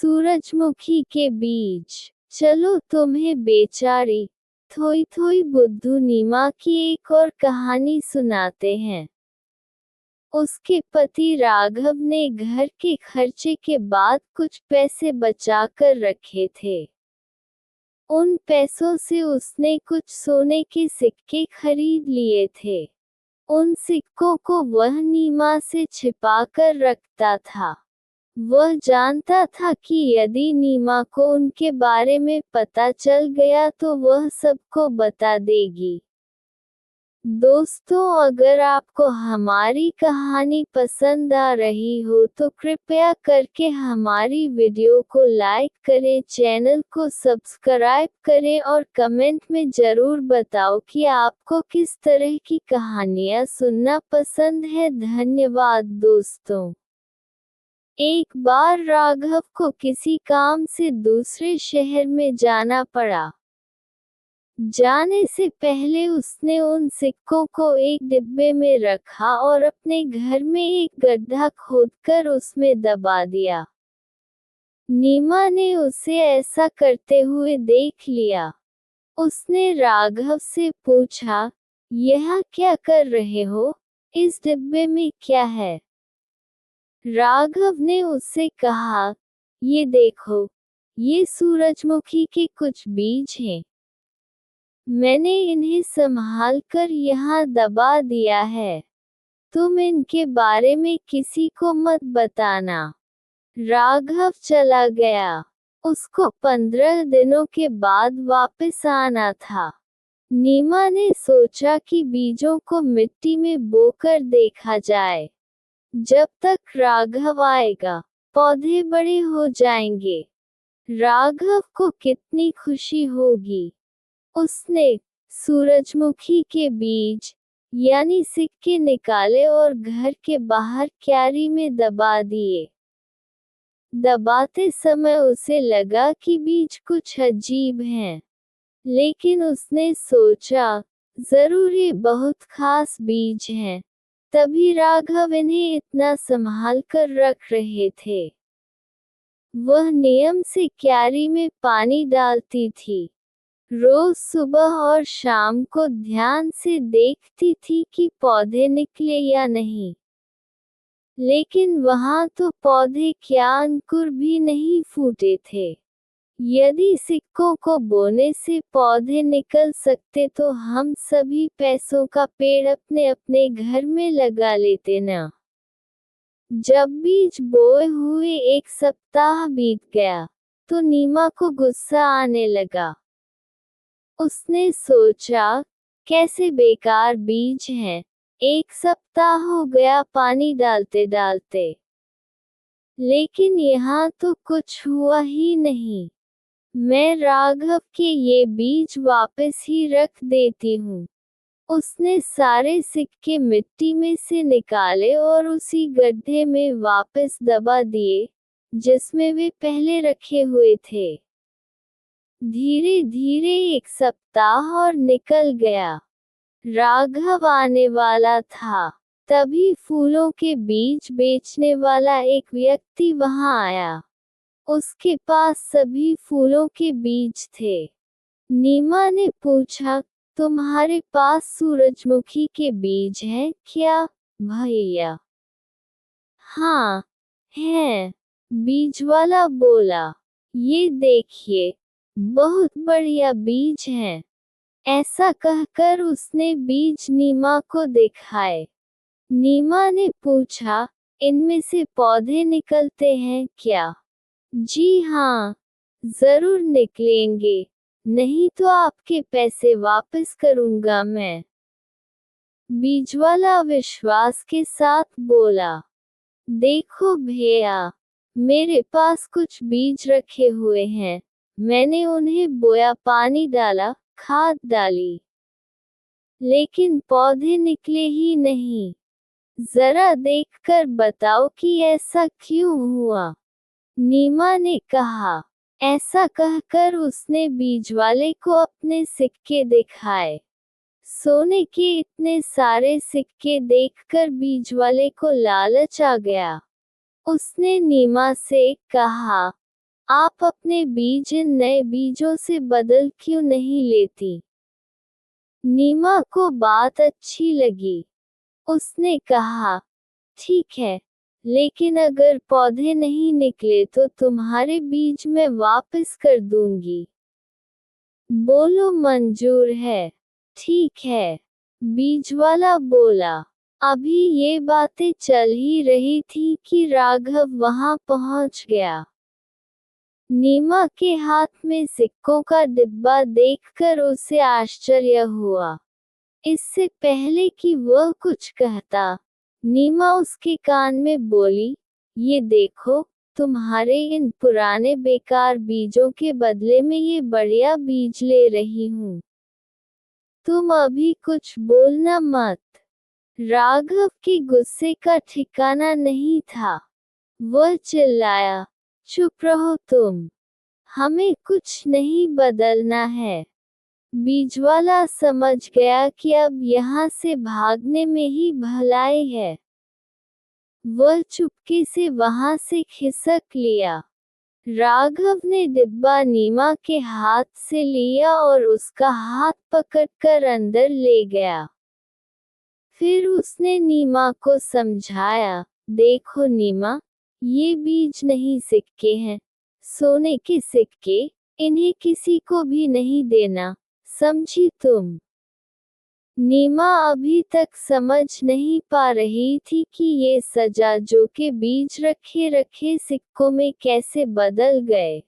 सूरजमुखी के बीज। चलो तुम्हें बेचारी थोई थोई बुद्धू नीमा की एक और कहानी सुनाते हैं। उसके पति राघव ने घर के खर्चे के बाद कुछ पैसे बचा कर रखे थे। उन पैसों से उसने कुछ सोने के सिक्के खरीद लिए थे। उन सिक्कों को वह नीमा से छिपा कर रखता था। वह जानता था कि यदि नीमा को उनके बारे में पता चल गया तो वह सबको बता देगी। दोस्तों, अगर आपको हमारी कहानी पसंद आ रही हो तो कृपया करके हमारी वीडियो को लाइक करें, चैनल को सब्सक्राइब करें और कमेंट में ज़रूर बताओ कि आपको किस तरह की कहानियाँ सुनना पसंद है। धन्यवाद दोस्तों। एक बार राघव को किसी काम से दूसरे शहर में जाना पड़ा। जाने से पहले उसने उन सिक्कों को एक डिब्बे में रखा और अपने घर में एक गड्ढा खोदकर उसमें दबा दिया। नीमा ने उसे ऐसा करते हुए देख लिया। उसने राघव से पूछा, यह क्या कर रहे हो? इस डिब्बे में क्या है? राघव ने उससे कहा, ये देखो, ये सूरजमुखी के कुछ बीज हैं। मैंने इन्हें संभाल कर यहाँ दबा दिया है। तुम इनके बारे में किसी को मत बताना। राघव चला गया। उसको 15 दिनों के बाद वापस आना था। नीमा ने सोचा कि बीजों को मिट्टी में बोकर देखा जाए। जब तक राघव आएगा, पौधे बड़े हो जाएंगे। राघव को कितनी खुशी होगी। उसने सूरजमुखी के बीज यानी सिक्के निकाले और घर के बाहर क्यारी में दबा दिए। दबाते समय उसे लगा कि बीज कुछ अजीब हैं, लेकिन उसने सोचा, जरूर ये बहुत खास बीज हैं, तभी राघव इन्हें इतना संभाल कर रख रहे थे। वह नियम से क्यारी में पानी डालती थी। रोज सुबह और शाम को ध्यान से देखती थी कि पौधे निकले या नहीं। लेकिन वहां तो पौधे क्या अंकुर भी नहीं फूटे थे। यदि सिक्कों को बोने से पौधे निकल सकते तो हम सभी पैसों का पेड़ अपने अपने घर में लगा लेते ना। जब बीज बोए हुए 1 सप्ताह बीत गया, तो नीमा को गुस्सा आने लगा। उसने सोचा, कैसे बेकार बीज हैं, 1 सप्ताह हो गया पानी डालते डालते, लेकिन यहाँ तो कुछ हुआ ही नहीं। मैं राघव के ये बीज वापस ही रख देती हूँ। उसने सारे सिक्के मिट्टी में से निकाले और उसी गड्ढे में वापस दबा दिए, जिसमें वे पहले रखे हुए थे। धीरे धीरे 1 सप्ताह और निकल गया। राघव आने वाला था। तभी फूलों के बीज बेचने वाला एक व्यक्ति वहां आया। उसके पास सभी फूलों के बीज थे। नीमा ने पूछा, तुम्हारे पास सूरजमुखी के बीज हैं क्या भैया? हाँ, हैं, बीज वाला बोला। ये देखिए, बहुत बढ़िया बीज हैं। ऐसा कहकर उसने बीज नीमा को दिखाए। नीमा ने पूछा, इनमें से पौधे निकलते हैं क्या? जी हाँ, जरूर निकलेंगे, नहीं तो आपके पैसे वापस करूंगा मैं, बीजवाला विश्वास के साथ बोला। देखो भैया, मेरे पास कुछ बीज रखे हुए हैं, मैंने उन्हें बोया, पानी डाला, खाद डाली, लेकिन पौधे निकले ही नहीं। जरा देखकर बताओ कि ऐसा क्यों हुआ? नीमा ने कहा। ऐसा कहकर उसने बीजवाले को अपने सिक्के दिखाए। सोने के इतने सारे सिक्के देखकर बीजवाले को लालच आ गया। उसने नीमा से कहा, आप अपने बीज इन नए बीजों से बदल क्यों नहीं लेती? नीमा को बात अच्छी लगी। उसने कहा, ठीक है, लेकिन अगर पौधे नहीं निकले तो तुम्हारे बीज मैं वापस कर दूंगी। बोलो मंजूर है। ठीक है, बीजवाला बोला। अभी ये बातें चल ही रही थी कि राघव वहां पहुंच गया। नीमा के हाथ में सिक्कों का डिब्बा देखकर उसे आश्चर्य हुआ। इससे पहले कि वह कुछ कहता, नीमा उसके कान में बोली, ये देखो, तुम्हारे इन पुराने बेकार बीजों के बदले में ये बढ़िया बीज ले रही हूँ। तुम अभी कुछ बोलना मत। राघव के गुस्से का ठिकाना नहीं था। वह चिल्लाया, चुप रहो तुम। हमें कुछ नहीं बदलना है। बीजवाला समझ गया कि अब यहाँ से भागने में ही भलाई है। वह चुपके से वहां से खिसक लिया। राघव ने डिब्बा नीमा के हाथ से लिया और उसका हाथ पकड़कर अंदर ले गया। फिर उसने नीमा को समझाया, देखो नीमा, ये बीज नहीं सिक्के हैं, सोने के सिक्के, इन्हें किसी को भी नहीं देना, समझी तुम? नीमा अभी तक समझ नहीं पा रही थी कि ये सजा जो के बीज रखे रखे सिक्कों में कैसे बदल गए।